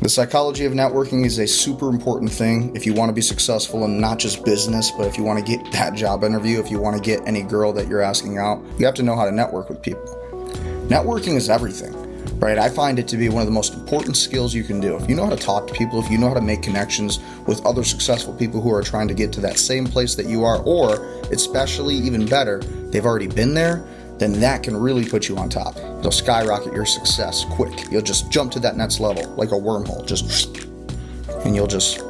The psychology of networking is a super important thing if you want to be successful in not just business, but if you want to get that job interview, if you want to get any girl that you're asking out, you have to know how to network with people. Networking is everything, right? I find it to be one of the most important skills you can do. If you know how to talk to people, if you know how to make connections with other successful people who are trying to get to that same place that you are, or especially even better, they've already been there, then that can really put you on top. It'll skyrocket your success quick. You'll just jump to that next level like a wormhole, and you'll just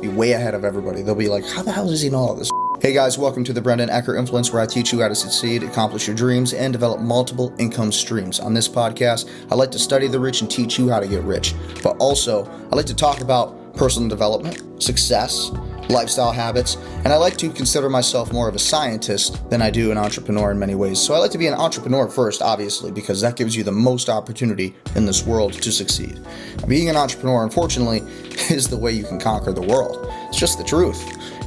be way ahead of everybody. They'll be like, how the hell does he know all this? Hey guys, welcome to the Brendan Ecker Influence, where I teach you how to succeed, accomplish your dreams, and develop multiple income streams. On this podcast, I like to study the rich and teach you how to get rich. But also, I like to talk about personal development, success, lifestyle habits, and I like to consider myself more of a scientist than I do an entrepreneur in many ways. So I like to be an entrepreneur first, obviously, because that gives you the most opportunity in this world to succeed. Being an entrepreneur, unfortunately, is the way you can conquer the world. It's just the truth.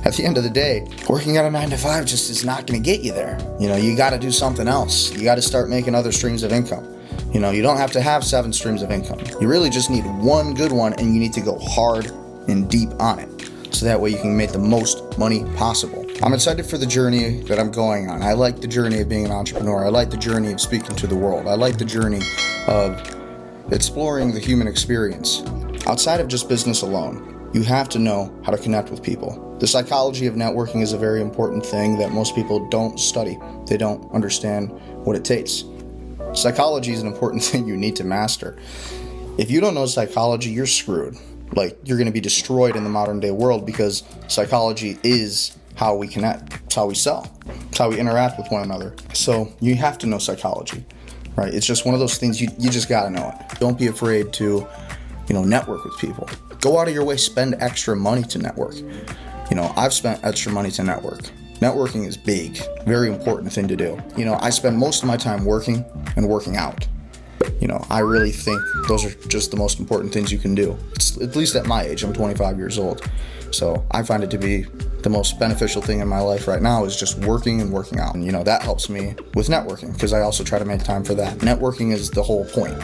At the end of the day, working at a 9-to-5 just is not going to get you there. You got to do something else. You got to start making other streams of income. You don't have to have 7 streams of income. You really just need one good one, and you need to go hard and deep on it. So that way you can make the most money possible. I'm excited for the journey that I'm going on. I like the journey of being an entrepreneur. I like the journey of speaking to the world. I like the journey of exploring the human experience. Outside of just business alone, you have to know how to connect with people. The psychology of networking is a very important thing that most people don't study. They don't understand what it takes. Psychology is an important thing you need to master. If you don't know psychology, you're screwed. You're going to be destroyed in the modern day world, because psychology is how we connect. It's how we sell. It's how we interact with one another. So you have to know psychology, right? It's just one of those things you just got to know it. Don't be afraid to, network with people. Go out of your way, spend extra money to network. I've spent extra money to network. Networking is big, very important thing to do. I spend most of my time working and working out. I really think those are just the most important things you can do. It's, at least at my age, I'm 25 years old. So I find it to be the most beneficial thing in my life right now is just working and working out. And that helps me with networking, because I also try to make time for that. Networking is the whole point.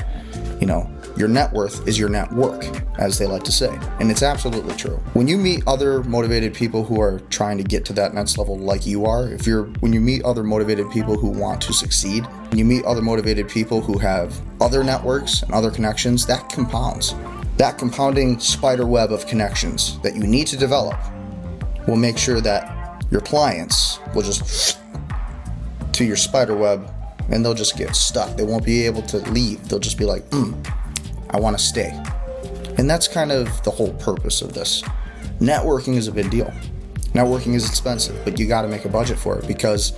Your net worth is your net work, as they like to say. And it's absolutely true. When you meet other motivated people who are trying to get to that next level like you are, when you meet other motivated people who want to succeed, when you meet other motivated people who have other networks and other connections, that compounds. That compounding spider web of connections that you need to develop will make sure that your clients will just to your spider web, and they'll just get stuck. They won't be able to leave. They'll just be like, I want to stay. And that's kind of the whole purpose of this. Networking is a big deal. Networking is expensive, but you got to make a budget for it, because,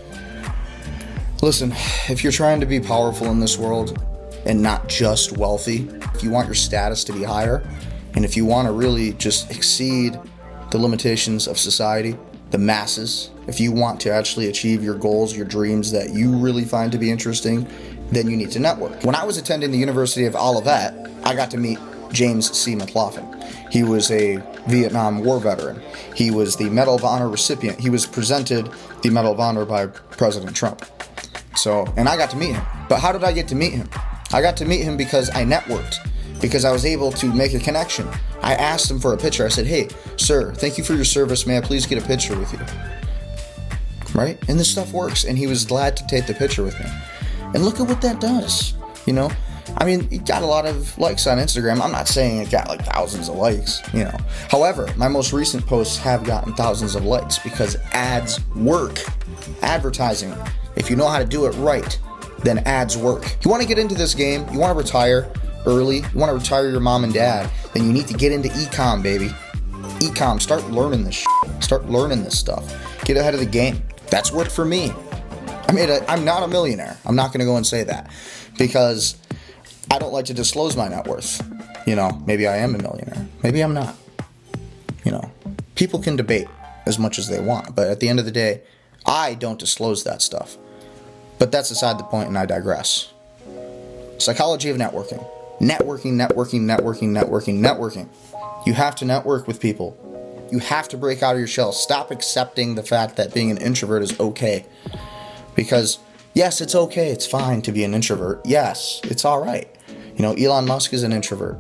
listen, if you're trying to be powerful in this world and not just wealthy, if you want your status to be higher, and if you want to really just exceed the limitations of society, the masses, if you want to actually achieve your goals, your dreams that you really find to be interesting, then you need to network. When I was attending the University of Olivet, I got to meet James C. McCloughan. He was a Vietnam War veteran. He was the Medal of Honor recipient. He was presented the Medal of Honor by President Trump. And I got to meet him. But how did I get to meet him? I got to meet him because I networked, because I was able to make a connection. I asked him for a picture. I said, hey, sir, thank you for your service. May I please get a picture with you? Right? And this stuff works. And he was glad to take the picture with me. And look at what that does, it got a lot of likes on Instagram. I'm not saying it got thousands of likes, However, my most recent posts have gotten thousands of likes because ads work. Advertising, if you know how to do it right, then ads work. You want to get into this game, you want to retire early, you want to retire your mom and dad, then you need to get into e-com, baby. E-com, start learning this shit. Start learning this stuff. Get ahead of the game. That's worked for me. I'm not a millionaire. I'm not going to go and say that, because I don't like to disclose my net worth. Maybe I am a millionaire. Maybe I'm not. People can debate as much as they want, but at the end of the day, I don't disclose that stuff. But that's aside the point, and I digress. Psychology of networking. Networking. You have to network with people. You have to break out of your shell. Stop accepting the fact that being an introvert is okay. Because, yes, it's okay. It's fine to be an introvert. Yes, it's all right. Elon Musk is an introvert.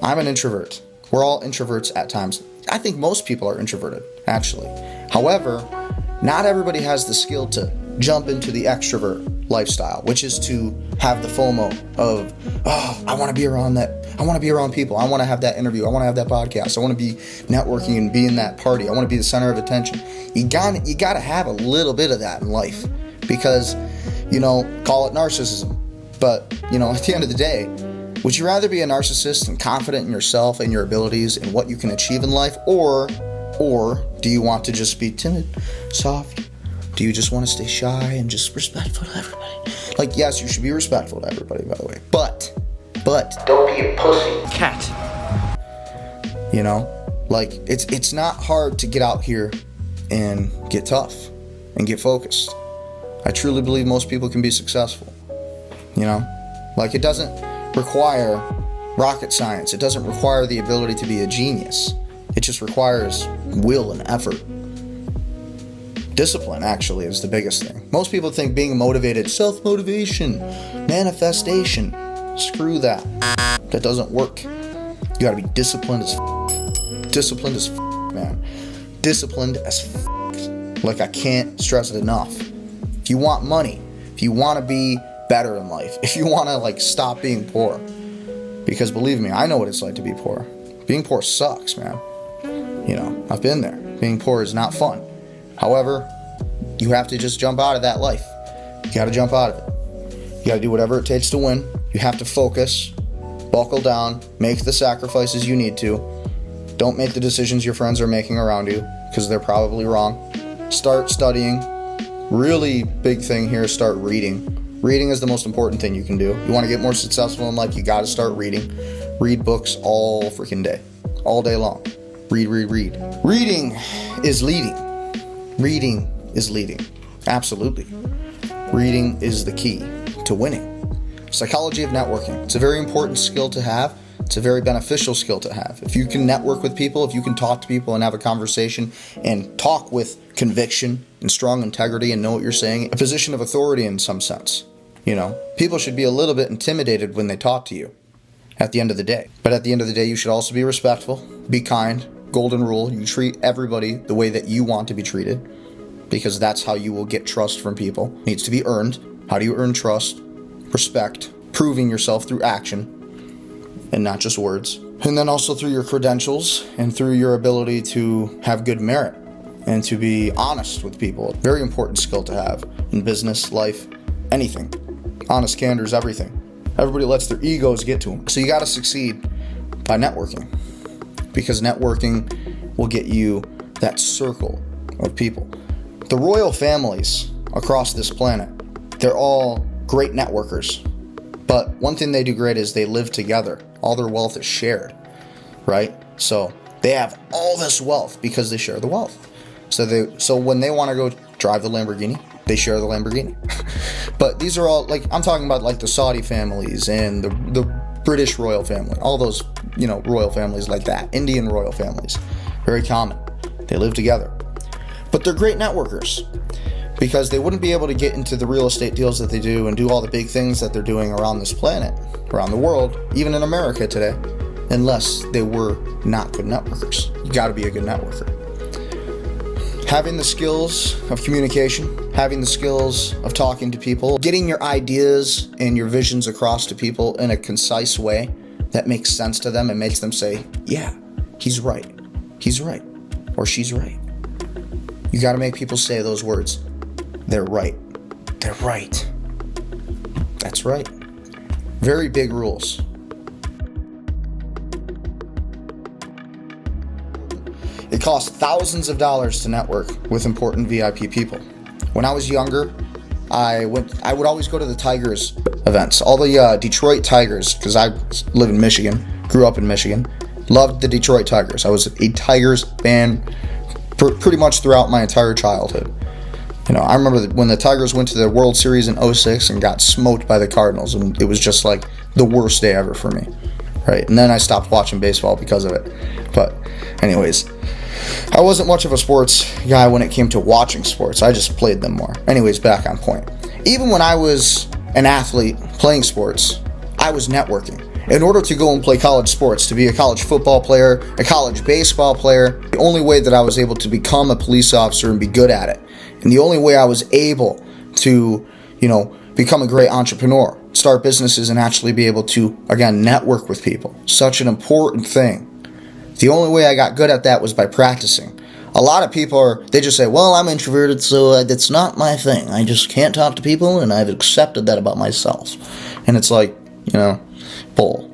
I'm an introvert. We're all introverts at times. I think most people are introverted, actually. However, not everybody has the skill to jump into the extrovert lifestyle, which is to have the FOMO of, oh, I want to be around people. I want to have that interview. I want to have that podcast. I want to be networking and be in that party. I want to be the center of attention. You got to have a little bit of that in life because, call it narcissism. But, at the end of the day, would you rather be a narcissist and confident in yourself and your abilities and what you can achieve in life, or do you want to just be timid, soft? Do you just want to stay shy and just respectful to everybody? Like, yes, you should be respectful to everybody, by the way. But don't be a pussy. Cat. It's not hard to get out here and get tough and get focused. I truly believe most people can be successful. It doesn't require rocket science. It doesn't require the ability to be a genius. It just requires will and effort. Discipline, actually, is the biggest thing. Most people think being motivated, self-motivation, manifestation. Screw that. That doesn't work. You gotta be disciplined as Disciplined as man. Disciplined as I can't stress it enough. If you want money, if you want to be better in life, if you want to stop being poor, because believe me, I know what it's like to be poor. Being poor sucks, man. I've been there. Being poor is not fun. However, you have to just jump out of that life. You got to jump out of it. You got to do whatever it takes to win. You have to focus, buckle down, make the sacrifices you need to. Don't make the decisions your friends are making around you because they're probably wrong. Start studying. Really big thing here, start reading. Reading is the most important thing you can do. You want to get more successful in life, you got to start reading. Read books all freaking day. All day long. Read. Reading is leading. Reading is leading. Absolutely. Reading is the key to winning. Psychology of networking. It's a very important skill to have. It's a very beneficial skill to have. If you can network with people, if you can talk to people and have a conversation and talk with conviction and strong integrity and know what you're saying, a position of authority in some sense. People should be a little bit intimidated when they talk to you at the end of the day. But at the end of the day, you should also be respectful, be kind. Golden rule, you treat everybody the way that you want to be treated because that's how you will get trust from people. It needs to be earned. How do you earn trust? Respect, proving yourself through action and not just words. And then also through your credentials and through your ability to have good merit and to be honest with people. Very important skill to have in business, life, anything. Honest candor is everything. Everybody lets their egos get to them. So you got to succeed by networking. Because networking will get you that circle of people. The royal families across this planet, they're all great networkers. But one thing they do great is they live together. All their wealth is shared, right? So they have all this wealth because they share the wealth. So when they want to go drive the Lamborghini, they share the Lamborghini. But these are all, I'm talking about the Saudi families and the British royal family, all those, royal families like that, Indian royal families, very common. They live together. But they're great networkers because they wouldn't be able to get into the real estate deals that they do and do all the big things that they're doing around this planet, around the world, even in America today, unless they were not good networkers. You got to be a good networker. Having the skills of communication, having the skills of talking to people, getting your ideas and your visions across to people in a concise way that makes sense to them and makes them say, yeah, he's right, or she's right. You got to make people say those words. They're right. That's right. Very big rules. It costs thousands of dollars to network with important VIP people. When I was younger, I would always go to the Tigers events, all the Detroit Tigers, because I live in Michigan, grew up in Michigan, loved the Detroit Tigers. I was a Tigers fan pretty much throughout my entire childhood. I remember when the Tigers went to the World Series in 2006 and got smoked by the Cardinals, and it was just the worst day ever for me, right? And then I stopped watching baseball because of it. But anyways, I wasn't much of a sports guy when it came to watching sports. I just played them more. Anyways, back on point. Even when I was an athlete playing sports, I was networking. In order to go and play college sports, to be a college football player, a college baseball player, the only way that I was able to become a police officer and be good at it, and the only way I was able to, become a great entrepreneur, start businesses, and actually be able to, again, network with people. Such an important thing. The only way I got good at that was by practicing. A lot of people they just say, well, I'm introverted, so that's not my thing. I just can't talk to people, and I've accepted that about myself. And it's like, bull.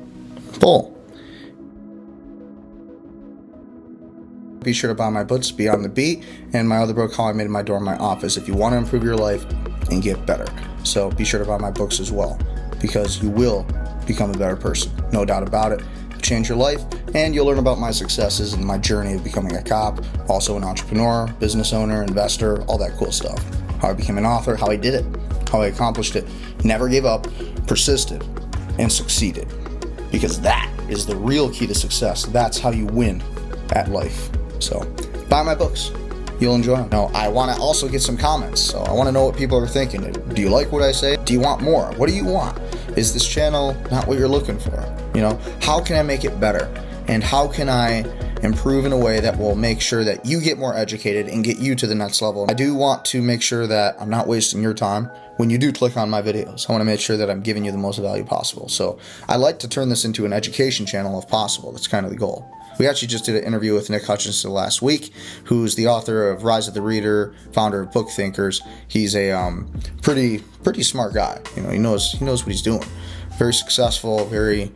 Be sure to buy my books, Beyond the Beat, and my other book, How I Made My Door My Office, if you want to improve your life and get better. So be sure to buy my books as well, because you will become a better person. No doubt about it. Change your life, and you'll learn about my successes and my journey of becoming a cop, also an entrepreneur, business owner, investor, all that cool stuff. How I became an author, how I did it, how I accomplished it, never gave up, persisted, and succeeded. Because that is the real key to success. That's how you win at life. So buy my books. You'll enjoy them. Now, I want to also get some comments. So I want to know what people are thinking. Do you like what I say? Do you want more? What do you want? Is this channel not what you're looking for? How can I make it better? And how can I improve in a way that will make sure that you get more educated and get you to the next level? I do want to make sure that I'm not wasting your time when you do click on my videos. I want to make sure that I'm giving you the most value possible. So I like to turn this into an education channel if possible. That's kind of the goal. We actually just did an interview with Nick Hutchinson last week, who's the author of Rise of the Reader, founder of Book Thinkers. He's a pretty smart guy. He knows what he's doing. Very successful, very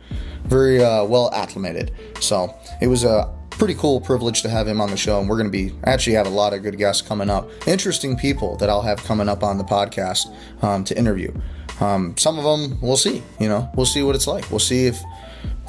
well acclimated. So it was a pretty cool privilege to have him on the show, and we're going to actually have a lot of good guests coming up. Interesting people that I'll have coming up on the podcast to interview. Some of them we'll see. We'll see what it's like. We'll see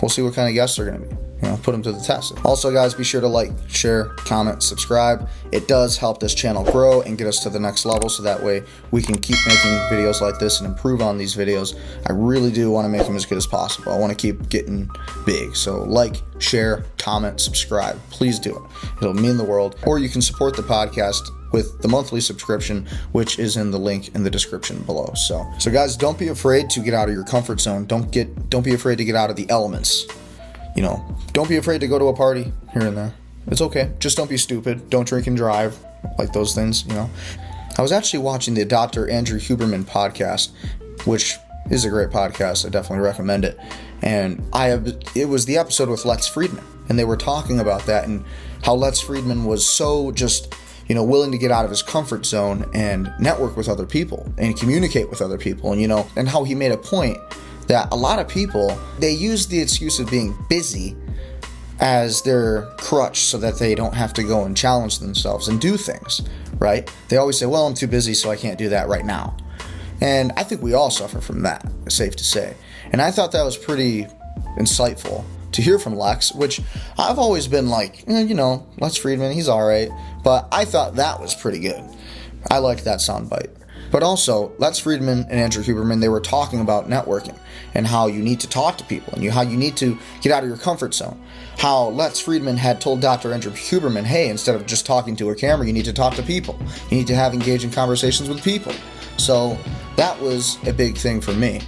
what kind of guests they're going to be. Put them to the test. Also, guys, be sure to like, share, comment, subscribe. It does help this channel grow and get us to the next level, so that way we can keep making videos like this and improve on these videos. I really do want to make them as good as possible. I want to keep getting big. So like, share, comment, subscribe. Please do it. It'll mean the world. Or you can support the podcast with the monthly subscription, which is in the link in the description below. So guys, don't be afraid to get out of your comfort zone. Don't be afraid to get out of the elements. Don't be afraid to go to a party here and there. It's okay. Just don't be stupid. Don't drink and drive, like those things, I was actually watching the Dr. Andrew Huberman podcast, which is a great podcast. I definitely recommend it. And it was the episode with Lex Friedman, and they were talking about that and how Lex Friedman was so just, willing to get out of his comfort zone and network with other people and communicate with other people, and how he made a point that a lot of people, they use the excuse of being busy as their crutch so that they don't have to go and challenge themselves and do things, right? They always say, well, I'm too busy, so I can't do that right now. And I think we all suffer from that, it's safe to say. And I thought that was pretty insightful to hear from Lex, which I've always been like, Lex Friedman, he's all right. But I thought that was pretty good. I liked that soundbite. But also, Lex Friedman and Andrew Huberman, they were talking about networking and how you need to talk to people and how you need to get out of your comfort zone. How Lex Friedman had told Dr. Andrew Huberman, hey, instead of just talking to a camera, you need to talk to people. You need to have engaging conversations with people. So that was a big thing for me,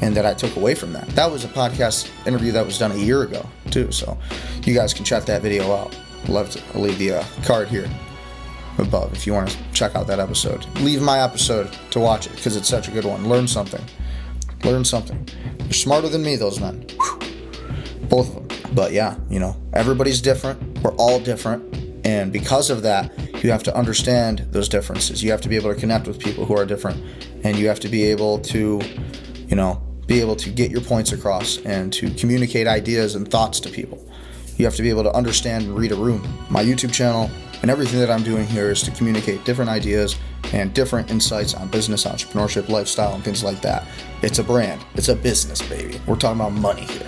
and that I took away from that. That was a podcast interview that was done a year ago, too. So you guys can check that video out. I'll leave the card here above if you want to check out that episode. Leave my episode to watch it, because it's such a good one. Learn something. They're smarter than me, those men. Both of them. But yeah, everybody's different. We're all different. And because of that, you have to understand those differences. You have to be able to connect with people who are different. And you have to be able to, get your points across and to communicate ideas and thoughts to people. You have to be able to understand and read a room. My YouTube channel and everything that I'm doing here is to communicate different ideas and different insights on business, entrepreneurship, lifestyle, and things like that. It's a brand. It's a business, baby. We're talking about money here.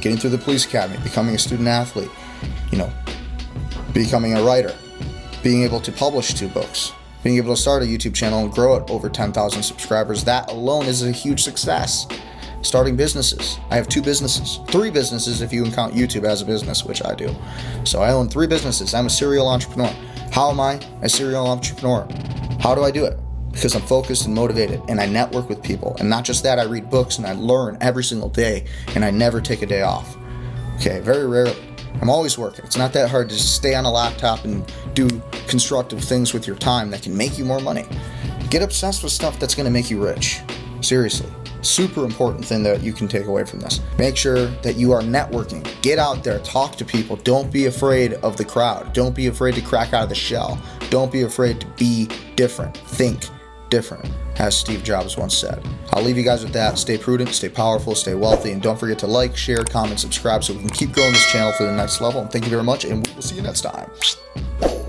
Getting through the police academy, becoming a student athlete, becoming a writer, being able to publish 2 books, being able to start a YouTube channel and grow it over 10,000 subscribers. That alone is a huge success. Starting businesses. I have 2 businesses, 3 businesses if you can count YouTube as a business, which I do. So I own 3 businesses. I'm a serial entrepreneur. How am I a serial entrepreneur? How do I do it? because I'm focused and motivated, and I network with people. And not just that, I read books and I learn every single day, and I never take a day off. Okay, very rarely. I'm always working. It's not that hard to just stay on a laptop and do constructive things with your time that can make you more money. Get obsessed with stuff that's going to make you rich. Seriously. Super important thing that you can take away from this. Make sure that you are networking. Get out there, talk to people. Don't be afraid of the crowd. Don't be afraid to crack out of the shell. Don't be afraid to be different. Think different, as Steve Jobs once said. I'll leave you guys with that. Stay prudent, stay powerful, stay wealthy, and don't forget to like, share, comment, subscribe so we can keep growing this channel to the next level. And thank you very much, and we will see you next time.